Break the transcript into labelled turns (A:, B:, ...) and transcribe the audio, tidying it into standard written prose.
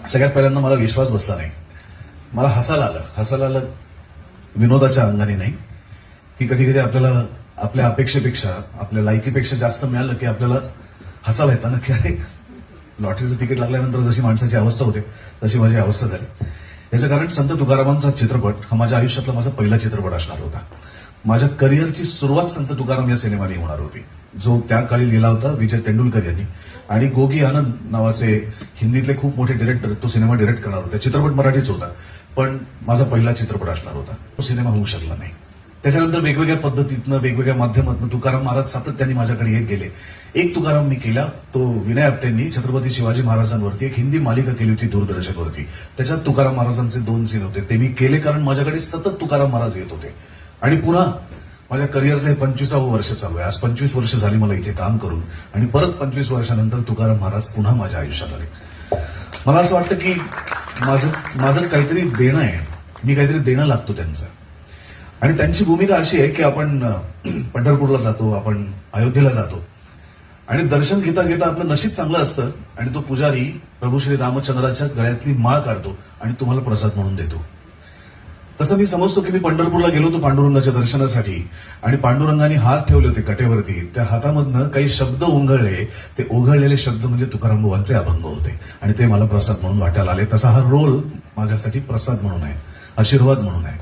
A: सगळ्यात पहिल्यांदा मला विश्वास बसला नाही. मला हसायला आलं विनोदाच्या अंगाने नाही, की कधी कधी आपल्याला आपल्या अपेक्षेपेक्षा आपल्या लायकीपेक्षा जास्त मिळालं की आपल्याला हसायला येतं ना, की अरे लॉटरीचं तिकीट लागल्यानंतर जशी माणसाची अवस्था होते तशी माझी अवस्था झाली. याचं कारण संत तुकारामांचा चित्रपट हा माझ्या आयुष्यातला माझा पहिला चित्रपट असणार होता. माझ्या करिअरची सुरुवात संत तुकाराम या सिनेमाने होणार होती, जो त्या काळी लिहिला होता विजय तेंडुलकर यांनी. आणि गोगी आनंद नावाचे हिंदीतले खूप मोठे डिरेक्टर तो सिनेमा डिरेक्ट करणार होते. चित्रपट मराठीच होता, पण माझा पहिला चित्रपट असणार होता. तो सिनेमा होऊ शकला नाही. त्याच्यानंतर वेगवेगळ्या पद्धतीतनं वेगवेगळ्या माध्यमातून तुकाराम महाराज सातत्याने माझ्याकडे येत गेले. एक तुकाराम मी केला, तो विनय आपटेंनी छत्रपती शिवाजी महाराजांवरती एक हिंदी मालिका केली होती दूरदर्शनवरती. त्याच्यात तुकाराम महाराजांचे 2 सीन होते. ते मी केले कारण माझ्याकडे सतत तुकाराम महाराज येत होते. आणि पुन्हा माझ्या करिअरचं हे 25वे वर्ष चालू आहे. आज 25 वर्ष झाली मला इथे काम करून, आणि परत 25 वर्षानंतर तुकाराम महाराज पुन्हा माझ्या आयुष्यात आले. मला असं वाटतं की माझं काहीतरी देणं आहे, मी काहीतरी देणं लागतो त्यांचं. आणि त्यांची भूमिका अशी आहे की आपण पंढरपूरला जातो, आपण अयोध्येला जातो, आणि दर्शन घेता घेता आपलं नशीब चांगलं असतं आणि तो पुजारी प्रभू श्री रामचंद्राच्या गळ्यातली माळ काढतो आणि तुम्हाला प्रसाद म्हणून देतो. तसं मी समजतो की मी पंढरपूरला गेलो होतो पांडुरंगाच्या दर्शनासाठी, आणि पांडुरंगाने हात ठेवले होते कटेवरती. त्या हातामधनं काही शब्द ओघळले. ते ओघळलेले शब्द म्हणजे तुकाराम बुवांचे अभंग होते, आणि ते मला प्रसाद म्हणून वाटायला आले. तसा हा रोल माझ्यासाठी प्रसाद म्हणून आहे, आशीर्वाद म्हणून आहे.